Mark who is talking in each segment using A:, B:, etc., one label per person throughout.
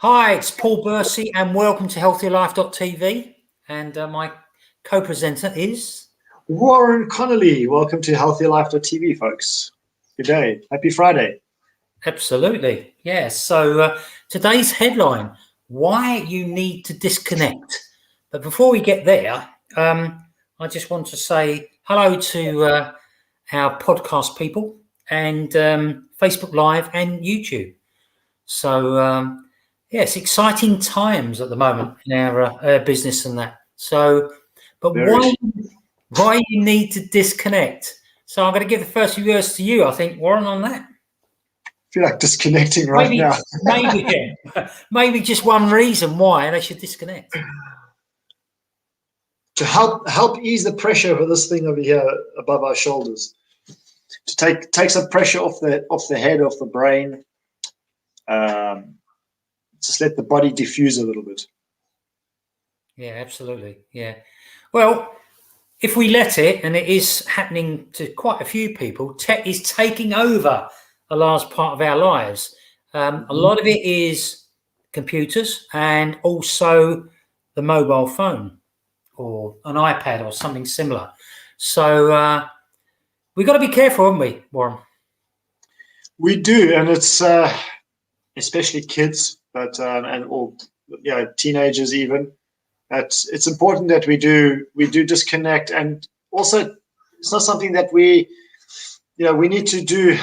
A: Hi, it's Paul Bursey and welcome to healthierlife.tv. And my co-presenter is...
B: Warren Connolly. Welcome to healthierlife.tv, folks. Good day. Happy Friday.
A: Absolutely. Yeah. So today's headline, why you need to disconnect. But before we get there, I just want to say hello to our podcast people and Facebook Live and YouTube. So, yes, exciting times at the moment in our business and that. So, but why you need to disconnect? So I'm going to give the first few words to you, I think, Warren, on that.
B: I feel like disconnecting right now.
A: Maybe just one reason why they should disconnect.
B: To help ease the pressure of this thing over here above our shoulders. To take some pressure off the head, off the brain. Just let the body diffuse a little bit.
A: Yeah, absolutely. Yeah. Well, if we let it, and it is happening to quite a few people, tech is taking over a large part of our lives. A lot of it is computers and also the mobile phone or an iPad or something similar. So we've got to be careful, haven't we, Warren?
B: We do, and it's especially kids, but teenagers even. It's important that we do disconnect, and also it's not something that we need to do,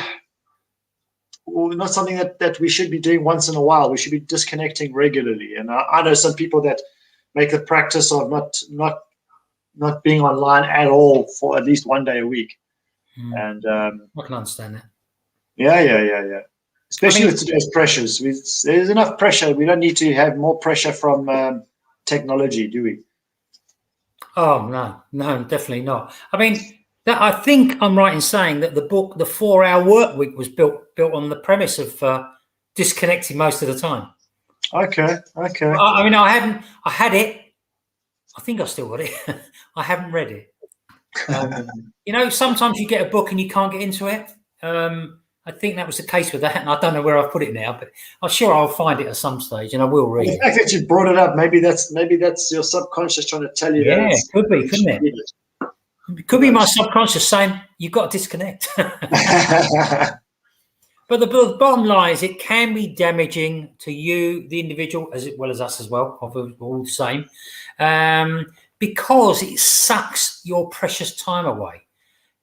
B: or not something that we should be doing once in a while. We should be disconnecting regularly. And I know some people that make the practice of not being online at all for at least one day a week. And
A: I can understand that.
B: Yeah. Especially with today's pressures. There's enough pressure. We don't need to have more pressure from technology, do we?
A: Oh, no, definitely not. I mean, I think I'm right in saying that the book, The 4-Hour Work Week, was built on the premise of disconnecting most of the time.
B: Okay.
A: I mean, I had it. I think I still got it. I haven't read it. Sometimes you get a book and you can't get into it. I think that was the case with that, and I don't know where I've put it now, but I'm sure I'll find it at some stage, and I will read it.
B: The fact that you brought it up, maybe that's your subconscious trying to tell you that.
A: Yeah, it could be, couldn't it? It could be my subconscious saying, you've got to disconnect. But the bottom line is it can be damaging to you, the individual, as well as us as well, all the same, because it sucks your precious time away,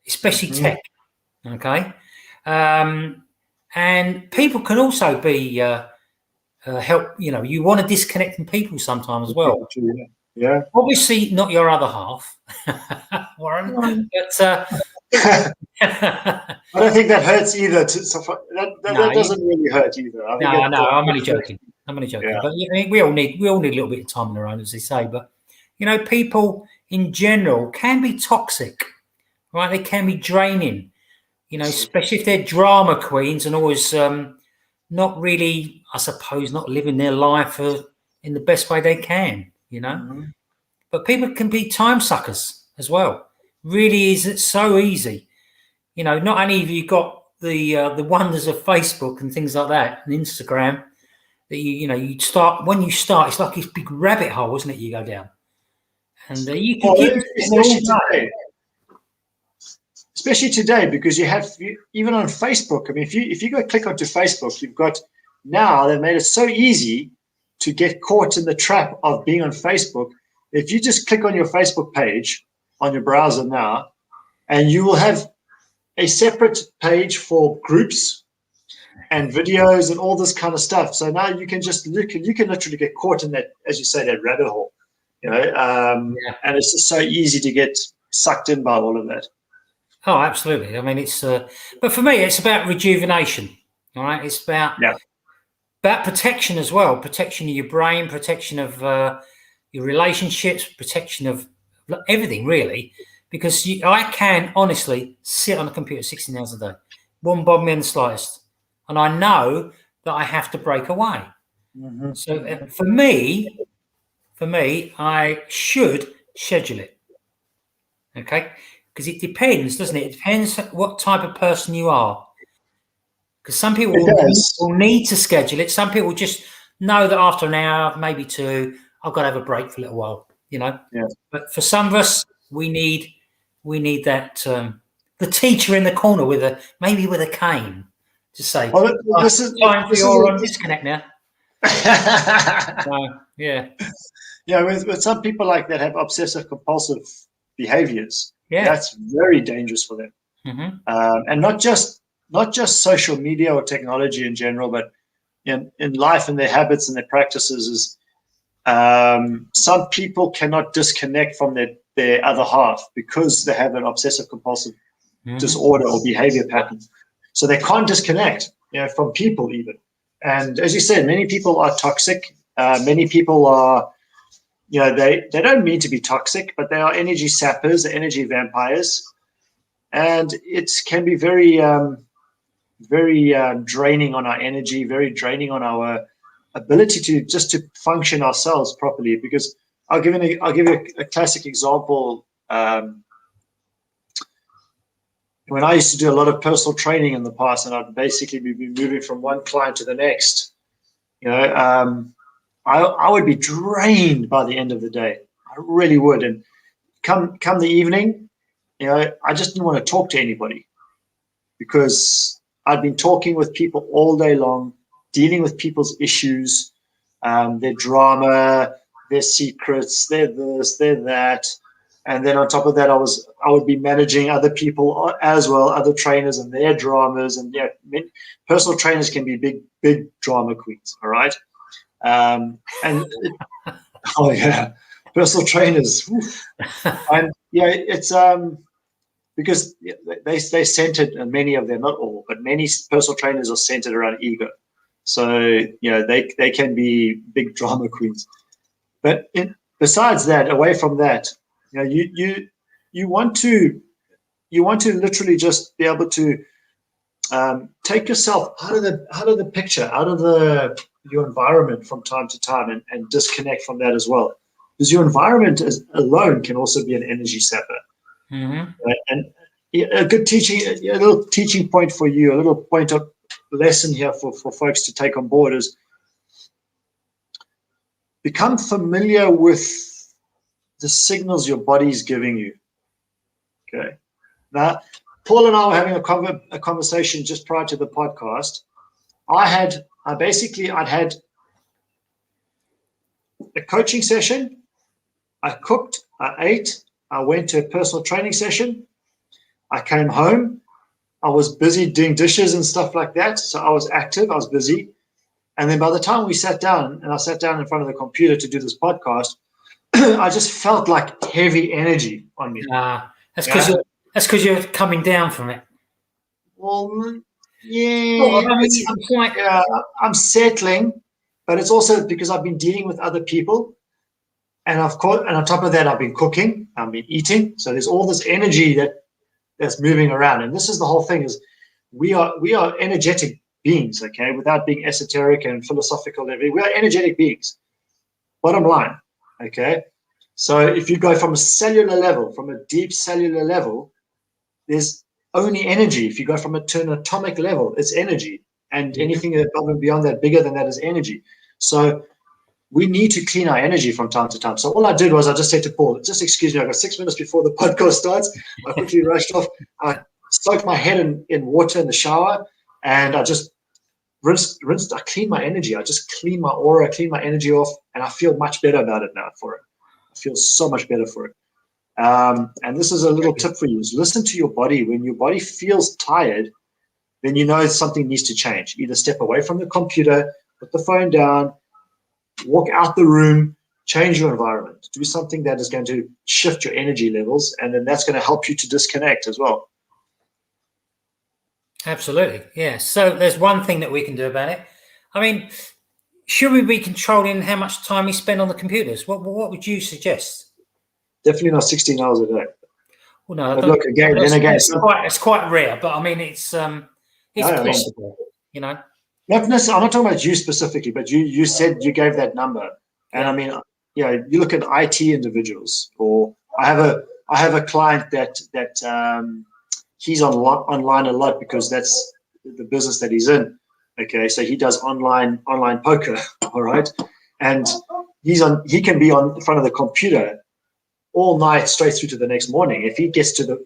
A: especially tech, okay? And people can also be help. You want to disconnect from people sometimes as well.
B: Yeah.
A: Obviously, not your other half, Warren. But
B: I don't think that hurts either. That doesn't really hurt either.
A: I'm only joking.
B: Yeah.
A: But we all need a little bit of time on our own, as they say. But people in general can be toxic, right? They can be draining. Especially if they're drama queens and always not really, I suppose, not living their life in the best way they can, But people can be time suckers as well. Really is it so easy. Not only have you got the wonders of Facebook and things like that and Instagram that you start, it's like this big rabbit hole, isn't it? You go down. And you can keep it
B: especially today, because you have, even on Facebook, I mean, if you go click onto Facebook, you've got, now they've made it so easy to get caught in the trap of being on Facebook. If you just click on your Facebook page on your browser now, and you will have a separate page for groups and videos and all this kind of stuff. So now you can just look, and you can literally get caught in that, as you say, that rabbit hole, and it's just so easy to get sucked in by all of that.
A: Oh, absolutely. I mean, but for me, it's about rejuvenation. All right, it's about protection as well. Protection of your brain, protection of your relationships, protection of everything, really. Because I can honestly sit on a computer 16 hours a day, won't bother me in the slightest, and I know that I have to break away. So for me, I should schedule it. Okay. Because it depends, doesn't it? It depends what type of person you are. Because some people will need to schedule it. Some people just know that after an hour, maybe two, I've got to have a break for a little while, you know.
B: Yeah.
A: But for some of us, we need that the teacher in the corner with a cane to say,
B: Well, this is
A: time for your disconnect now. Yeah.
B: Yeah, with some people like that have obsessive compulsive behaviors,
A: Yeah.
B: that's very dangerous for them.
A: Mm-hmm.
B: And not just social media or technology in general, but in life and their habits and their practices is some people cannot disconnect from their other half because they have an obsessive compulsive disorder or behavior pattern. So they can't disconnect, from people even. And as you said, many people are toxic. Many people are, they don't mean to be toxic, but they are energy sappers, energy vampires. And it can be very, very draining on our energy, very draining on our ability to function ourselves properly. Because I'll give you a classic example. When I used to do a lot of personal training in the past, and I'd basically be moving from one client to the next, I would be drained by the end of the day. I really would. And come the evening, I just didn't want to talk to anybody because I'd been talking with people all day long, dealing with people's issues, their drama, their secrets, their this, their that. And then on top of that, I would be managing other people as well, other trainers and their dramas. And personal trainers can be big drama queens. All right. Oh yeah, personal trainers. And it's because they centered, and many of them, not all, but many personal trainers are centered around ego. So they can be big drama queens. But besides that, away from that, you want to literally just be able to take yourself out of the picture, out of your environment from time to time, and disconnect from that as well, because your environment alone can also be an energy sapper.
A: Mm-hmm.
B: Right? And a little teaching point for you, a little point of lesson here for folks to take on board is become familiar with the signals your body is giving you. Okay. Now, Paul and I were having a conversation just prior to the podcast. I'd had a coaching session. I cooked, I ate, I went to a personal training session. I came home. I was busy doing dishes and stuff like that. So I was active, I was busy. And then by the time we sat down, and I sat down in front of the computer to do this podcast, I just felt like heavy energy on me.
A: That's because you're coming down from it.
B: Well, yeah, I'm settling, but it's also because I've been dealing with other people, and on top of that, I've been cooking, I've been eating. So there's all this energy that's moving around, and this is the whole thing: is we are energetic beings, okay? Without being esoteric and philosophical, we are energetic beings. Bottom line, okay? So if you go from a cellular level, from a deep cellular level, there's only energy. If you go to an atomic level, it's energy. And anything above and beyond that, bigger than that, is energy. So we need to clean our energy from time to time. So all I did was I just said to Paul, just excuse me, I got 6 minutes before the podcast starts. I quickly rushed off. I soaked my head in water in the shower, and I just rinsed. I cleaned my energy. I just cleaned my aura, cleaned my energy off, and I feel much better about it now for it. I feel so much better for it. And this is a little tip for you: is listen to your body. When your body feels tired, then you know something needs to change. Either step away from the computer, put the phone down, walk out the room, change your environment, do something that is going to shift your energy levels, and then that's going to help you to disconnect as well.
A: Absolutely, yeah. So there's one thing that we can do about it. I mean, should we be controlling how much time we spend on the computers? What would you suggest?
B: Definitely not 16 hours a day.
A: Well, no,
B: but look again.
A: It's quite rare, but I mean, it's possible. I'm
B: not talking about you specifically, but you said you gave that number, and I mean, you look at IT individuals, or I have a client that he's online a lot because that's the business that he's in. Okay, so he does online poker. All right, and he can be on in front of the computer all night straight through to the next morning. If he gets towards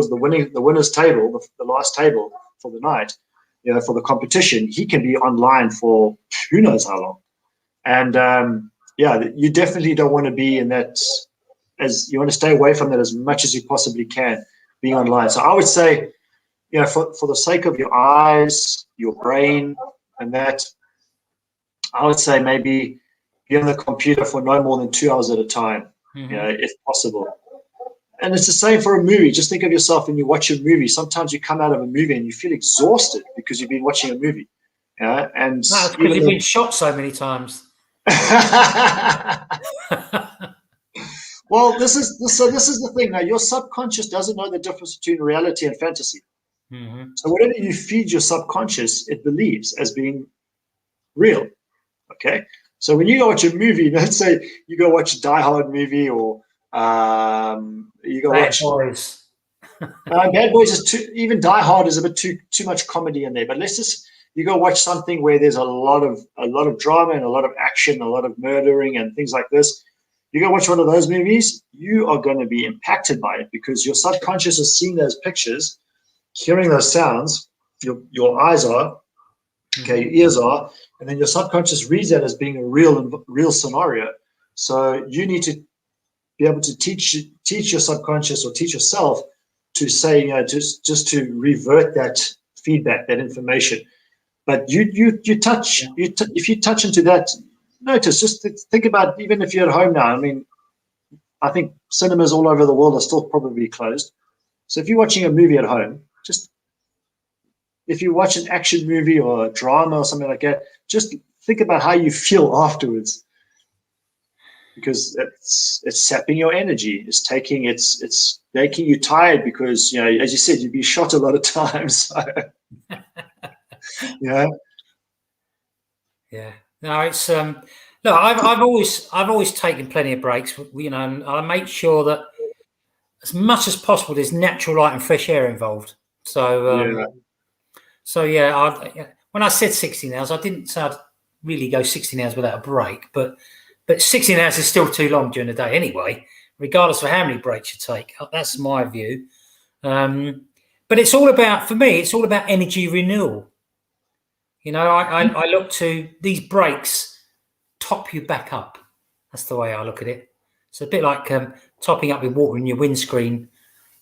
B: the winners table, the last table for the night, for the competition, he can be online for who knows how long. And you definitely don't want to be in that. As you want to stay away from that as much as you possibly can, being online. So I would say, for the sake of your eyes, your brain, and that, I would say maybe be on the computer for no more than 2 hours at a time, if possible. And it's the same for a movie. Just think of yourself when you watch a movie. Sometimes you come out of a movie and you feel exhausted because you've been watching a movie. And
A: that's because you've been shot so many times.
B: Well, this is the thing. Now, your subconscious doesn't know the difference between reality and fantasy.
A: Mm-hmm.
B: So whatever you feed your subconscious, it believes as being real. Okay. So when you go watch a movie, let's say you go watch a Die Hard movie, or you go
A: Bad
B: watch
A: Boys.
B: Bad Boys is even Die Hard is a bit too much comedy in there. But let's just you go watch something where there's a lot of drama and a lot of action, a lot of murdering and things like this. You go watch one of those movies, you are going to be impacted by it because your subconscious is seeing those pictures, hearing those sounds. Your eyes are, okay, your ears are, and then your subconscious reads that as being a real scenario. So you need to be able to teach your subconscious or teach yourself to say, just to revert that feedback, that information. But if you touch into that. Notice, just think about, even if you're at home now, I mean, I think cinemas all over the world are still probably closed. So if you're watching a movie at home, just if you watch an action movie or a drama or something like that, just think about how you feel afterwards, because it's sapping your energy. It's making you tired because, as you said, you've been shot a lot of times. So,
A: Yeah. No, it's look, I've always taken plenty of breaks, and I make sure that as much as possible there's natural light and fresh air involved. So when I said 16 hours, I didn't say I'd really go 16 hours without a break, but 16 hours is still too long during the day anyway, regardless of how many breaks you take. That's my view. But it's all about, for me, it's all about energy renewal. I look to these breaks top you back up. That's the way I look at it. It's a bit like topping up with water in your windscreen,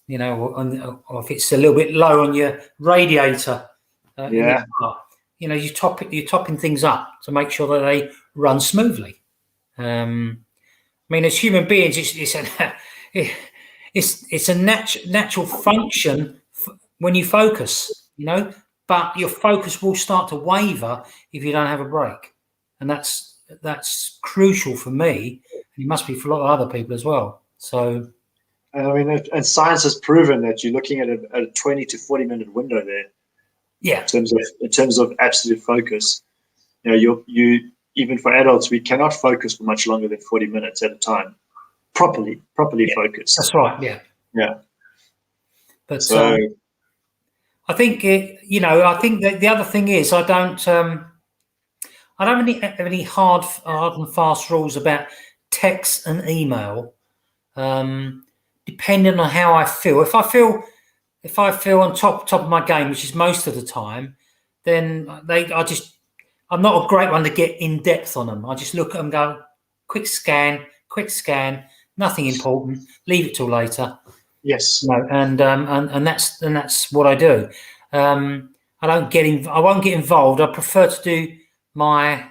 A: or if it's a little bit low on your radiator. In the car. You're topping things up to make sure that they run smoothly. I mean, as human beings, it's a natural function when you focus, but your focus will start to waver if you don't have a break, and that's crucial for me. It must be for a lot of other people as well. So,
B: and I mean, and science has proven that you're looking at a 20 to 40 minute window there.
A: Yeah.
B: In terms of absolute focus, you even for adults, we cannot focus for much longer than 40 minutes at a time. Properly focused.
A: That's right. Yeah.
B: Yeah.
A: But so. I think I think that the other thing is I don't have any hard and fast rules about text and email. Depending on how I feel. If I feel on top of my game, which is most of the time, then I'm not a great one to get in depth on them. I just look at them, go quick scan, nothing important, leave it till later.
B: Yes.
A: And that's what I do. I won't get involved. I prefer to do my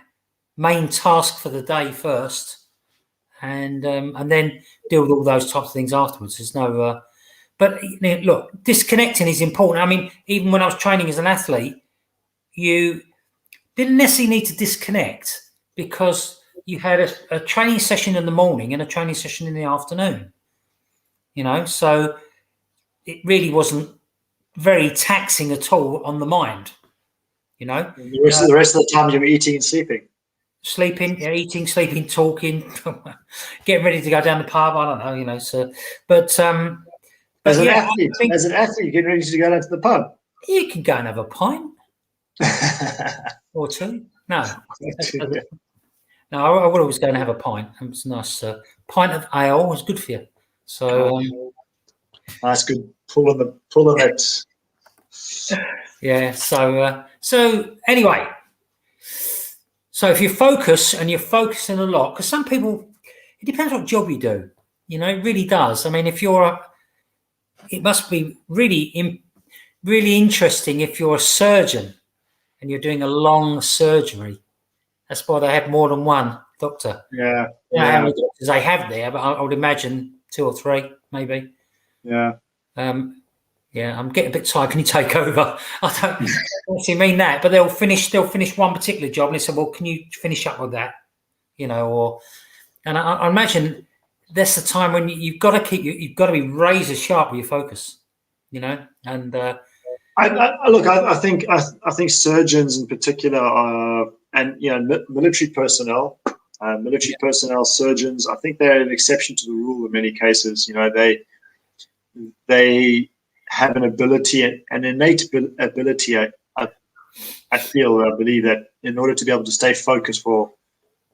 A: main task for the day first, and then deal with all those types of things afterwards. There's no, but look, disconnecting is important. I mean, even when I was training as an athlete, you didn't necessarily need to disconnect because you had a training session in the morning and a training session in the afternoon. So it really wasn't very taxing at all on the mind.
B: The rest of the time you were eating and sleeping.
A: Eating, sleeping, talking, getting ready to go down the pub. I don't know, So, but
B: as an athlete, you're getting ready to go down to the pub.
A: You can go and have a pint. or two. No,
B: Yeah.
A: no. I would always go and have a pint. It's nice. Pint of ale is good for you. So
B: That's good. Pulling that.
A: yeah. So anyway, so if you focus and you're focusing a lot, because some people, it depends what job you do. It really does. I mean, it must be really interesting if you're a surgeon and you're doing a long surgery. That's why they have more than one doctor.
B: Yeah.
A: I don't know how many doctors they have there, but I would imagine 2 or 3, maybe.
B: Yeah.
A: Yeah, I'm getting a bit tired. Can you take over? I don't actually mean that, but they'll finish one particular job and they say, well, can you finish up with that? And I imagine that's the time when you've got to be razor sharp with your focus, and
B: I think surgeons in particular are, and military personnel, surgeons. I think they're an exception to the rule in many cases. They have an ability, an innate ability. I believe that in order to be able to stay focused for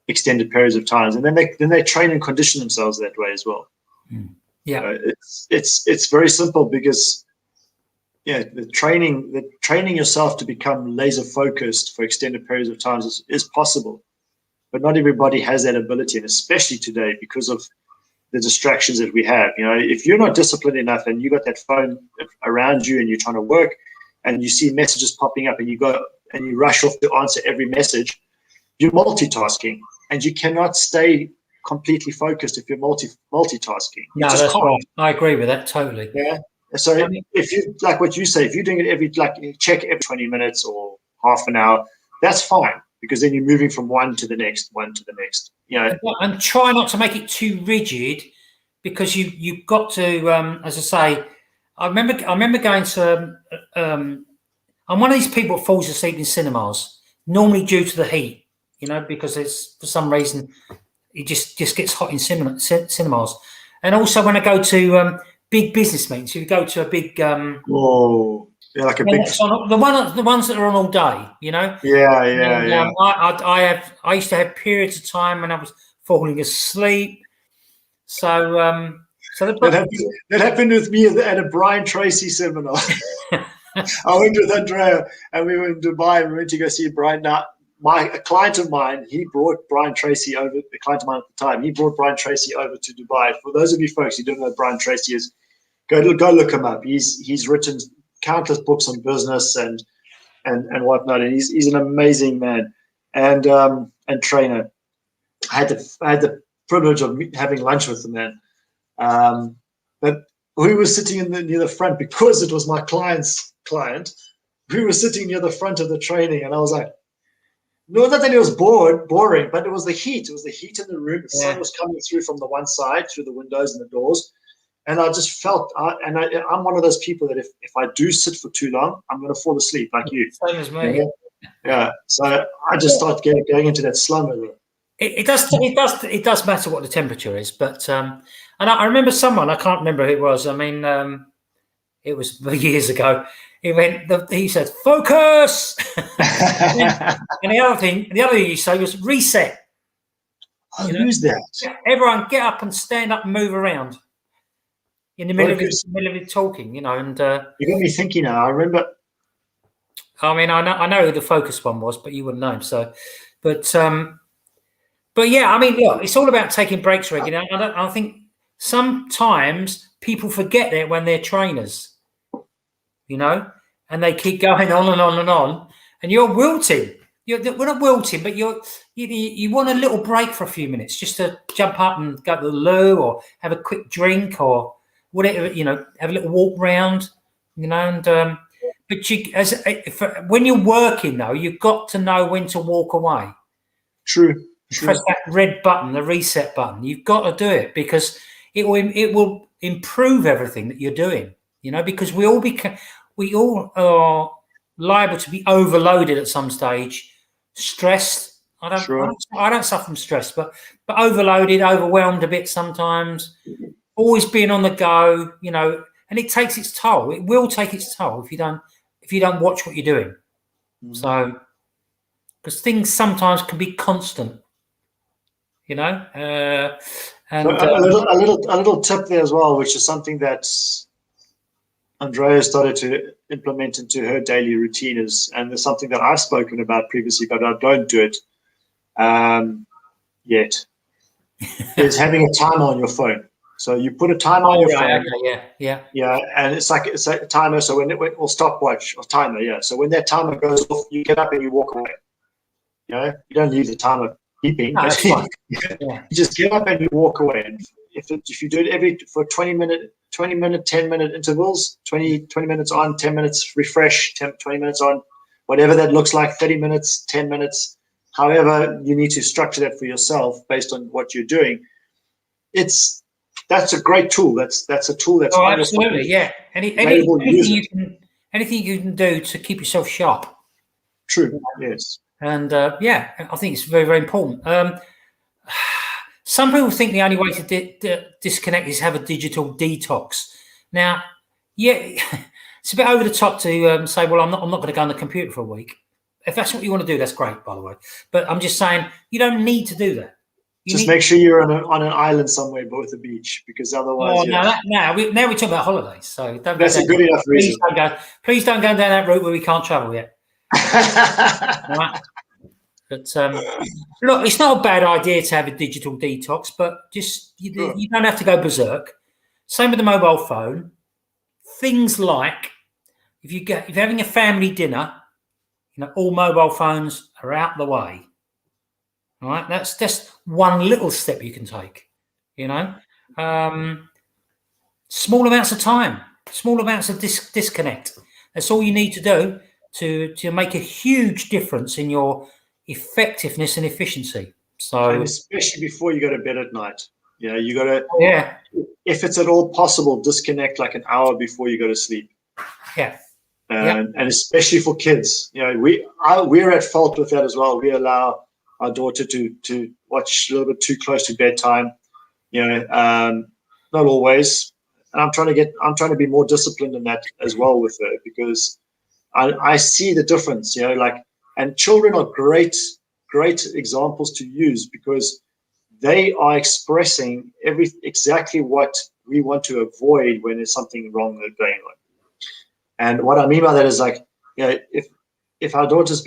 B: extended periods of times, and then they train and condition themselves that way as well.
A: Yeah,
B: it's very simple because the training yourself to become laser focused for extended periods of time is possible, but not everybody has that ability, and especially today because of the distractions that we have. If you're not disciplined enough and you got that phone around you and you're trying to work and you see messages popping up and you rush off to answer every message, you're multitasking and you cannot stay completely focused if you're multitasking.
A: No, that's right. I agree with that totally.
B: Yeah. So if you, like what you say, if you're doing it check every 20 minutes or half an hour, that's fine, because then you're moving from one to the next.
A: And try not to make it too rigid, because you've got to, as I say, I remember going to, I'm one of these people that falls asleep in cinemas, normally due to the heat, because it's, for some reason, it just gets hot in cinemas. And also when I go to big business meetings, you go to a big...
B: like a big...
A: The ones that are on all day,
B: Yeah.
A: I used to have periods of time when I was falling asleep. So
B: that happened with me at a Brian Tracy seminar. I went with Andrea and we were in Dubai and we went to go see Brian. Now, a client of mine, he brought Brian Tracy over, a client of mine at the time, he brought Brian Tracy over to Dubai. For those of you folks who don't know who Brian Tracy is, go look him up. He's written countless books on business and whatnot, and he's an amazing man and trainer. I had the privilege of having lunch with the man, but we were sitting near the front because it was my client's client. We were sitting near the front of the training, and I was like, no, not that it was boring, but it was the heat. It was the heat in the room. The sun was coming through from the one side, through the windows and the doors. And I just felt, I'm one of those people that if I do sit for too long, I'm going to fall asleep like you.
A: Same as me.
B: Yeah. So I just start going into that slumber.
A: It does matter what the temperature is, but and I remember someone, I can't remember who it was. I mean, it was years ago. He said, "Focus," and the other thing he said was reset.
B: Who's that?
A: Everyone get up and stand up and move around in the middle of it talking, and
B: you got me thinking now. I remember.
A: I mean, I know who the focus one was, but you wouldn't know him. So, but yeah, I mean, look, it's all about taking breaks regularly. I think sometimes people forget that when they're trainers, and they keep going on and on and on, and you're wilting. We're not wilting, but you want a little break for a few minutes, just to jump up and go to the loo or have a quick drink or whatever, have a little walk round, and but when you're working though, you've got to know when to walk away.
B: True.
A: Press that red button, the reset button. You've got to do it, because it will improve everything that you're doing. Because we all are liable to be overloaded at some stage, stressed. I don't suffer from stress, but overloaded, overwhelmed a bit sometimes. Always being on the go, and it takes its toll. It will take its toll if you don't watch what you're doing. So, because things sometimes can be constant, you know. And
B: So a little tip there as well, which is something that Andrea started to implement into her daily routine is, and there's something that I've spoken about previously, but I don't do it yet, is having a timer on your phone. So you put a timer on your phone.
A: Okay,
B: yeah, and it's like a timer. So when or stopwatch or timer, yeah. So when that timer goes off, you get up and you walk away. You know, you don't leave the timer beeping.
A: No, that's fine.
B: You just get up and you walk away. And if you do it for 20 minute, 10-minute intervals, 20 minutes on, 10 minutes refresh, 20 minutes on, whatever that looks like, 30 minutes, 10 minutes, however you need to structure that for yourself based on what you're doing. That's a great tool. That's a tool that's
A: absolutely, yeah. Anything you can do to keep yourself sharp.
B: True. Yes.
A: And I think it's very, very important. Some people think the only way to disconnect is have a digital detox. Now, it's a bit over the top to say, well, I'm not going to go on the computer for a week. If that's what you want to do, that's great, by the way. But I'm just saying, you don't need to do that.
B: Just make sure you're on an island somewhere by the beach, because otherwise.
A: Now we talk about holidays, so don't.
B: That's a good enough reason.
A: Please don't go down that route where we can't travel yet. Right? But look, it's not a bad idea to have a digital detox, but just you don't have to go berserk. Same with the mobile phone. Things like if you're having a family dinner, all mobile phones are out the way. All right, that's just one little step you can take. Small amounts of time, small amounts of disconnect. That's all you need to do to make a huge difference in your effectiveness and efficiency. So,
B: and especially before you go to bed at night, you got to. If it's at all possible, disconnect like an hour before you go to sleep. And especially for kids, we're at fault with that as well. We allow our daughter to watch a little bit too close to bedtime. Not always. And I'm trying to be more disciplined in that as well with her, because I see the difference. And children are great examples to use, because they are expressing exactly what we want to avoid when there's something wrong going on. And what I mean by that is, like, if Laura's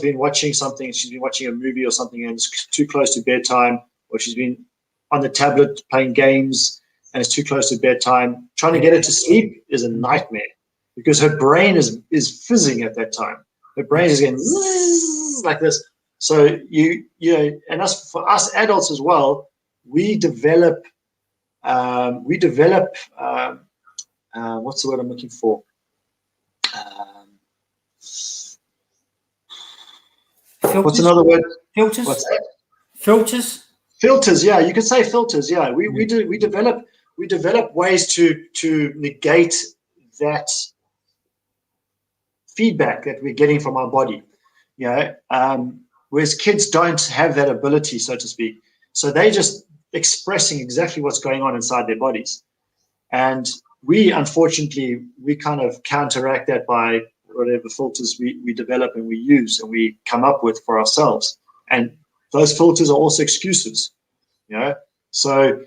B: been watching something, she's been watching a movie or something, and it's too close to bedtime, or she's been on the tablet playing games and it's too close to bedtime, trying to get her to sleep is a nightmare, because her brain is fizzing at that time. Her brain is getting like this. So and for us adults as well, we develop what's the word I'm looking for? What's another word?
A: Filters.
B: What's that?
A: Filters.
B: Filters. Yeah, you could say filters. Yeah, we develop ways to negate that feedback that we're getting from our body. Whereas kids don't have that ability, so to speak. So they're just expressing exactly what's going on inside their bodies. And we, unfortunately, we kind of counteract that by whatever filters we develop and we use and we come up with for ourselves. And those filters are also excuses. So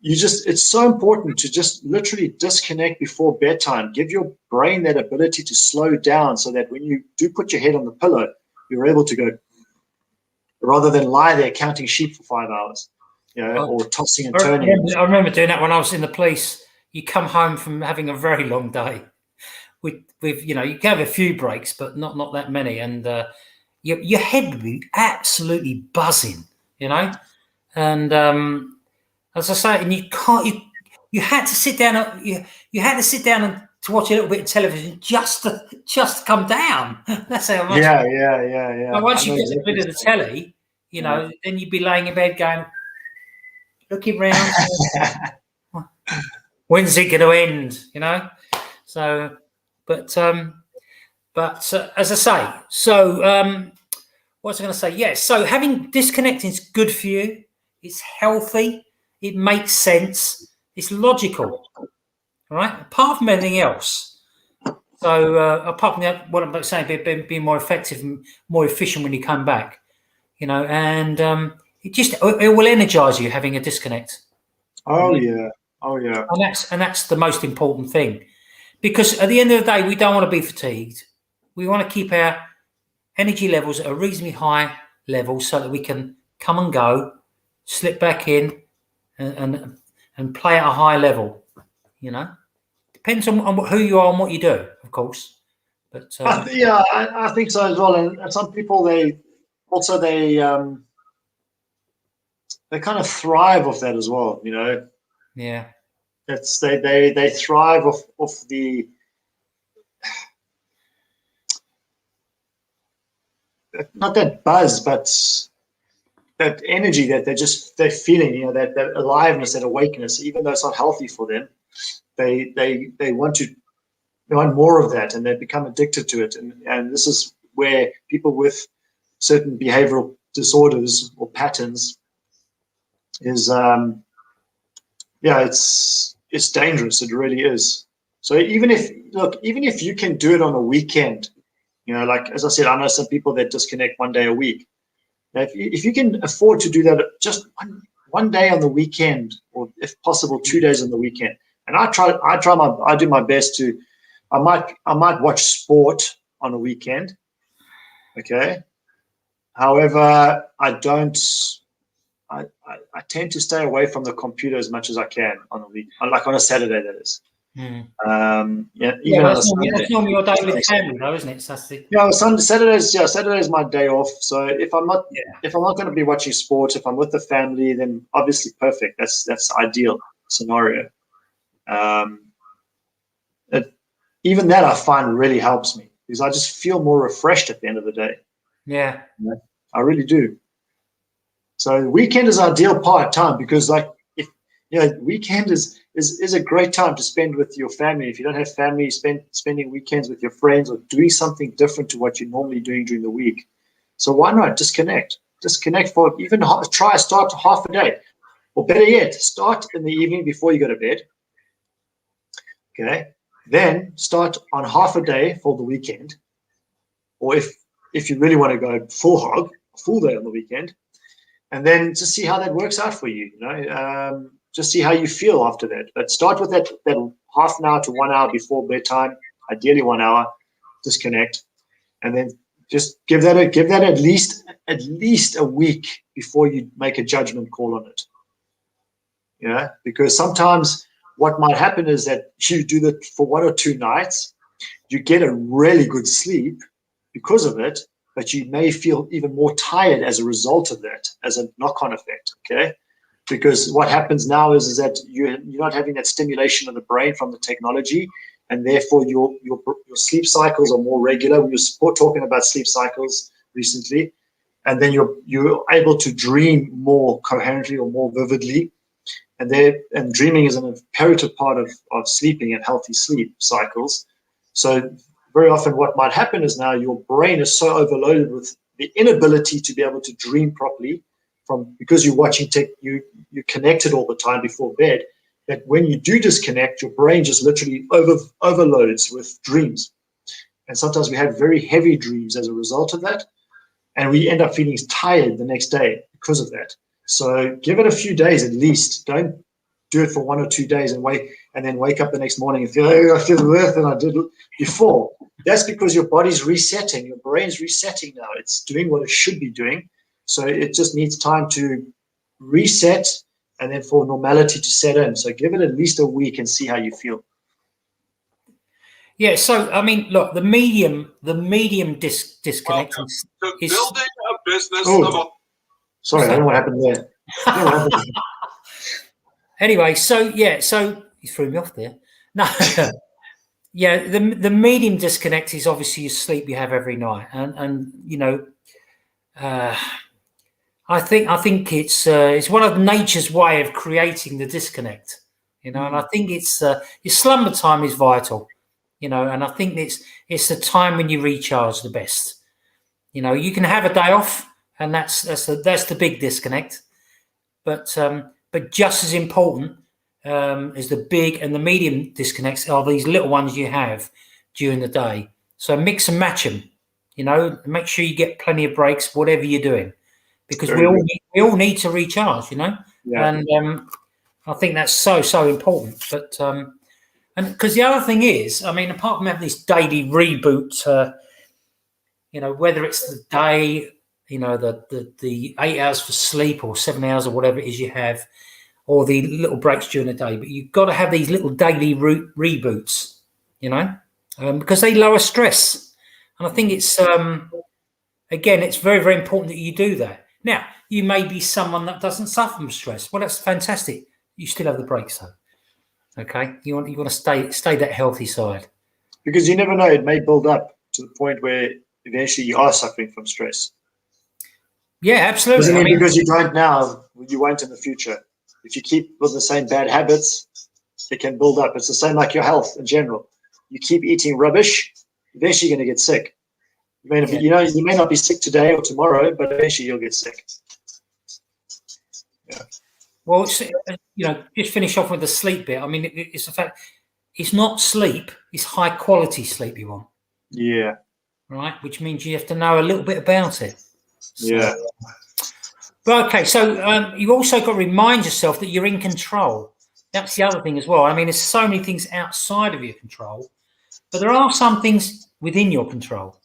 B: it's so important to just literally disconnect before bedtime. Give your brain that ability to slow down, so that when you do put your head on the pillow, you're able to go, rather than lie there counting sheep for 5 hours, or tossing and turning.
A: I remember doing that when I was in the police. You come home from having a very long day. With you can have a few breaks, but not that many, and your head would be absolutely buzzing, And as I say, and you had to sit down. You had to sit down and to watch a little bit of television just to come down. That's how much.
B: Yeah.
A: But once you get a bit of the telly, then you'd be laying in bed going, looking round. When's it going to end? So, but as I say, so what was I going to say? Yes. So having disconnecting is good for you. It's healthy. It makes sense. It's logical. All right. Apart from anything else, So apart from that, what I'm saying, being more effective and more efficient when you come back, and it will energize you having a disconnect.
B: Oh yeah.
A: And that's the most important thing, because at the end of the day, we don't want to be fatigued. We want to keep our energy levels at a reasonably high level so that we can come and go, slip back in, and play at a high level. Depends on who you are and what you do, of course. But
B: I think so as well. And some people they kind of thrive off that as well.
A: Yeah.
B: It's they thrive off the not that buzz, but that energy that they're feeling. That aliveness, that awakeness, even though it's not healthy for them, they want more of that, and they become addicted to it. And this is where people with certain behavioral disorders or patterns is it's dangerous. It really is. So even if you can do it on a weekend, like as I said, I know some people that disconnect one day a week. Now, if you can afford to do that just one day on the weekend, or if possible 2 days on the weekend, and I do my best to. I might watch sport on a weekend. Okay. However, I don't. I tend to stay away from the computer as much as I can on a week, like on a Saturday, that is.
A: Mm.
B: Even on a Sunday.
A: That's normally your day with family, though, isn't it?
B: Saturday is my day off. So if I'm not going to be watching sports, if I'm with the family, then obviously perfect. That's ideal scenario. Even that I find really helps me, because I just feel more refreshed at the end of the day.
A: Yeah.
B: I really do. So the weekend is ideal time, because weekend is a great time to spend with your family. If you don't have family, spending weekends with your friends or doing something different to what you're normally doing during the week. So why not disconnect? Disconnect for even start half a day, or better yet, start in the evening before you go to bed. Okay. Then start on half a day for the weekend, or if you really want to go full day on the weekend, and then just see how that works out for you. Just see how you feel after that. But start with that half an hour to 1 hour before bedtime, ideally 1 hour, disconnect, and then just give that at least a week before you make a judgment call on it. Yeah, because sometimes what might happen is that you do that for 1 or 2 nights, you get a really good sleep because of it, but you may feel even more tired as a result of that, as a knock-on effect, okay? Because what happens now is that you're not having that stimulation of the brain from the technology, and therefore your sleep cycles are more regular. We were talking about sleep cycles recently, and then you're able to dream more coherently or more vividly. And dreaming is an imperative part of sleeping and healthy sleep cycles. So very often what might happen is now your brain is so overloaded with the inability to be able to dream properly because you're watching you're connected all the time before bed, that when you do disconnect, your brain just literally overloads with dreams. And sometimes we have very heavy dreams as a result of that. And we end up feeling tired the next day because of that. So give it a few days at least. Don't do it for 1 or 2 days and then wake up the next morning and feel, I feel worse than I did before. That's because your body's resetting. Your brain's resetting now. It's doing what it should be doing. So it just needs time to reset and then for normality to set in. So give it at least a week and see how you feel.
A: Yeah, so I mean, look, the medium disconnect is
C: building a business.
B: Sorry, I don't know what happened there.
A: Anyway, so you threw me off there. No, yeah, the medium disconnect is obviously your sleep you have every night, and I think it's one of nature's way of creating the disconnect, and I think it's your slumber time is vital, and I think it's the time when you recharge the best. You can have a day off, and that's the big disconnect, but just as important as the big and the medium disconnects are these little ones you have during the day. So mix and match them. You know, make sure you get plenty of breaks, whatever you're doing, because we all need to recharge. You know, and I think that's so important. But and because the other thing is, I mean, apart from having this daily reboot, you know, whether it's the day, you know, the 8 hours for sleep or 7 hours or whatever it is you have, or the little breaks during the day, but you've got to have these little daily reboots, you know, because they lower stress. And I think it's, again, it's very important that you do that. Now, you may be someone that doesn't suffer from stress. Well, that's fantastic. You still have the breaks, though. Okay, you want to stay that healthy side,
B: because you never know, it may build up to the point where eventually you are suffering from stress.
A: Yeah, absolutely.
B: I mean, because you don't now, you won't in the future. If you keep with the same bad habits, it can build up. It's the same like your health in general. You keep eating rubbish, eventually you're going to get sick. You may not be, you may not be sick today or tomorrow, but eventually you'll get sick. Yeah.
A: Well, just finish off with the sleep bit. I mean, it's the fact it's not sleep; it's high quality sleep you want.
B: Yeah.
A: Right, which means you have to know a little bit about it. So,
B: yeah.
A: But okay, so you've also got to remind yourself that you're in control. That's the other thing as well. I mean, there's so many things outside of your control, but there are some things within your control.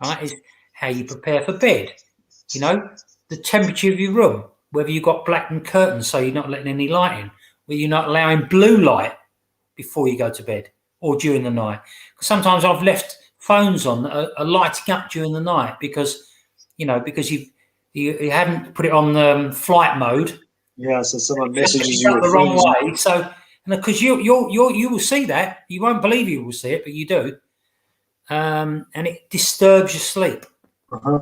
A: Right, is how you prepare for bed. You know, the temperature of your room, whether you've got blackened curtains so you're not letting any light in, whether you're not allowing blue light before you go to bed or during the night. Because sometimes I've left phones on that are lighting up during the night because you haven't put it on flight mode.
B: Yeah, so someone messages you
A: the wrong way. So, because you will see that, you won't believe you will see it, but you do, and it disturbs your sleep.
B: Uh-huh.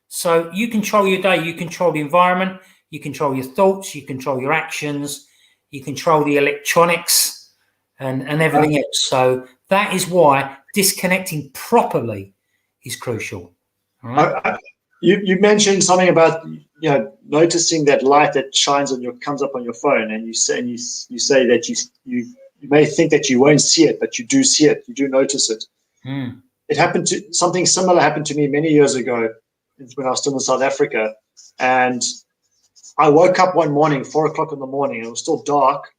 A: So you control your day, you control the environment, you control your thoughts, you control your actions, you control the electronics, and everything else. So that is why disconnecting properly is crucial. All right?
B: You mentioned something about noticing that light that shines comes up on your phone, and you say that you may think that you won't see it, but you do see it. You do notice it.
A: Mm.
B: Something similar happened to me many years ago when I was still in South Africa, and I woke up one morning, 4 o'clock in the morning. It was still dark,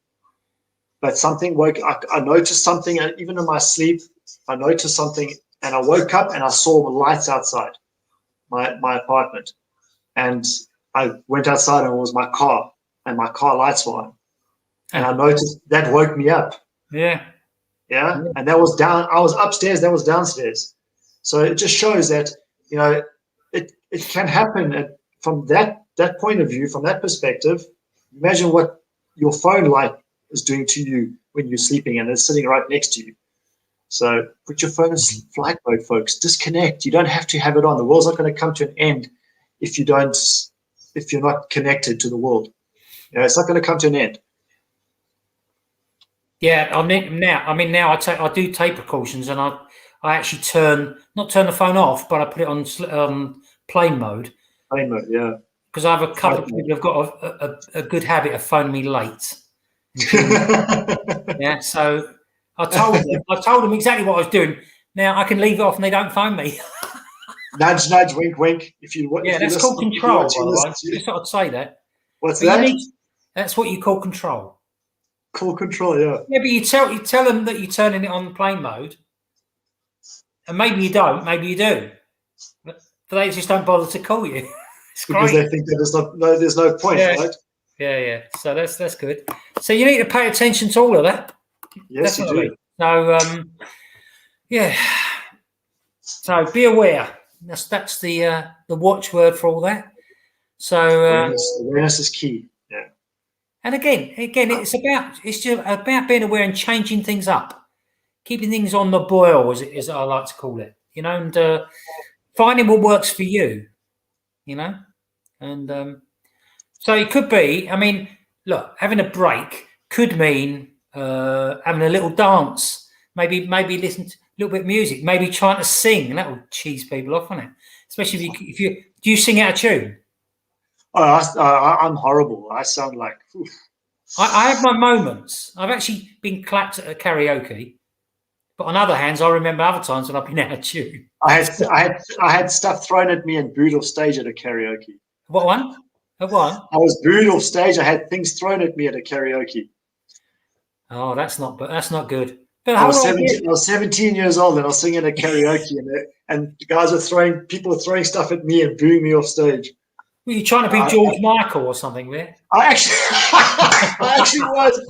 B: but something woke. I noticed something, and even in my sleep, I noticed something, and I woke up and I saw the lights outside my apartment, and I went outside and it was my car, and my car lights were on, and I noticed that woke me up.
A: Yeah.
B: And that was down. I was upstairs. That was downstairs. So it just shows that it can happen from that point of view, from that perspective. Imagine what your phone light is doing to you when you're sleeping and it's sitting right next to you. So put your phone in flight mode, folks. Disconnect. You don't have to have it on. The world's not going to come to an end if you're not connected to the world. It's not going to come to an end.
A: Yeah, now I do take precautions, and I actually not turn the phone off, but I put it on plane mode.
B: Plane mode, yeah.
A: Because I have a couple of people who've got a good habit of phoning me late. Yeah, so I told them exactly what I was doing. Now I can leave it off and they don't phone me.
B: Nudge, nudge, wink, wink.
A: That's called control, by the way. Just thought I'd say that.
B: What's that?
A: That's what you call control.
B: Call control, yeah.
A: Yeah, but you tell them that you're turning it on plane mode, and maybe you don't, maybe you do, but they just don't bother to call you. It's
B: because
A: great.
B: They think that there's no point, right?
A: Yeah. So that's good. So you need to pay attention to all of that.
B: Yes, definitely. You do.
A: So yeah. So be aware. That's the watchword for all that. So
B: awareness is key. Yeah.
A: And again, it's just about being aware and changing things up, keeping things on the boil, as I like to call it, and finding what works for you, and so it could be. I mean, look, having a break could mean having a little dance, maybe listen to a little bit of music, maybe trying to sing, and that will cheese people off, won't it? Especially if you do you sing out of tune?
B: Oh, I'm horrible. I sound like.
A: I have my moments. I've actually been clapped at a karaoke, But on other hands, I remember other times when I've been out of tune.
B: I had stuff thrown at me and booed off stage at a karaoke.
A: What one? At what?
B: I was booed off stage. I had things thrown at me at a karaoke.
A: Oh, that's not good. But
B: I was 17 years old and I was singing at a karaoke, and people were throwing stuff at me and booing me off stage.
A: Were you trying to be George Michael or something there?
B: I actually was.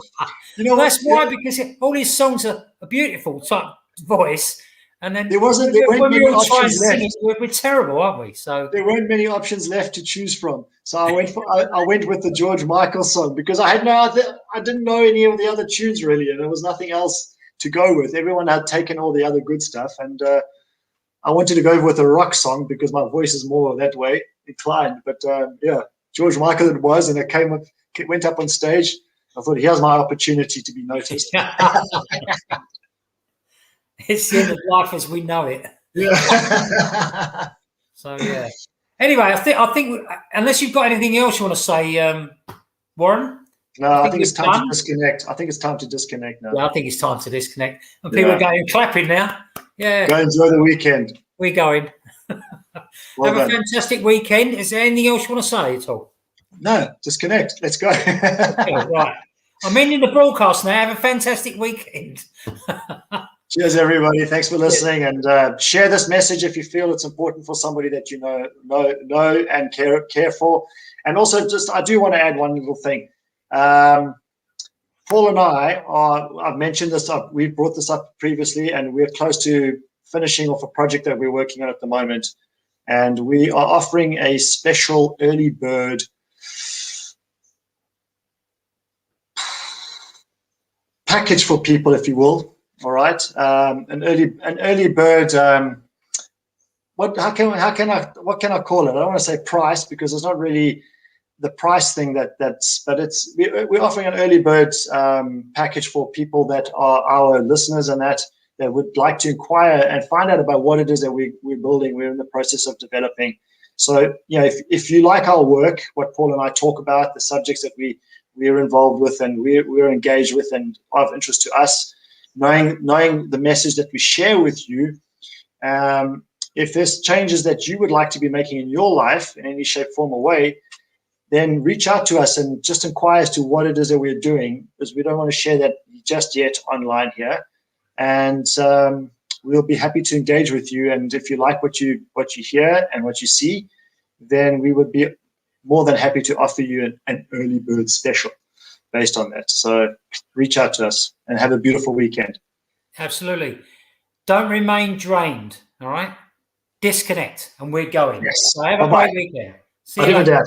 B: You know,
A: that's why, because all his songs are beautiful type voice, and then
B: there weren't many options left.
A: We're terrible, aren't we? So
B: there weren't many options left to choose from. So I went with the George Michael song because I didn't know any of the other tunes really, and there was nothing else to go with. Everyone had taken all the other good stuff, and I wanted to go with a rock song because my voice is more that way inclined. But yeah, George Michael it was, and it went up on stage. I thought, here's my opportunity to be noticed.
A: It's the end of life as we know it.
B: Yeah.
A: So yeah. Anyway, I think unless you've got anything else you want to say, Warren.
B: No, I think it's time to disconnect. I think it's time to disconnect now.
A: Yeah, I think it's time to disconnect. And people are going clapping now. Yeah.
B: Go enjoy the weekend.
A: We're going.
B: Well
A: Have
B: done.
A: a fantastic weekend. Is there anything else you want to say at all?
B: No, disconnect. Let's go.
A: Okay, right. I'm ending the broadcast now. Have a fantastic weekend.
B: Cheers, everybody. Thanks for listening, and share this message if you feel it's important for somebody that you know and care for. And also, I do want to add one little thing. Paul and I've mentioned this up. We brought this up previously, and we're close to finishing off a project that we're working on at the moment. And we are offering a special early bird package for people, if you will. All right, an early bird. What can I call it? I don't want to say price because it's not really the price thing but we're offering an early bird package for people that are our listeners and that would like to inquire and find out about what it is that we're building. We're in the process of developing. So if you like our work, what Paul and I talk about, the subjects that we're involved with and we're engaged with and are of interest to us, knowing the message that we share with you, if there's changes that you would like to be making in your life in any shape, form, or way, then reach out to us and just inquire as to what it is that we're doing, because we don't want to share that just yet online here. And we'll be happy to engage with you. And if you like what you hear and what you see, then we would be more than happy to offer you an early bird special based on that. So reach out to us and have a beautiful weekend.
A: Absolutely. Don't remain drained. All right. Disconnect, and we're going.
B: Yes.
A: So have a great weekend. See you later.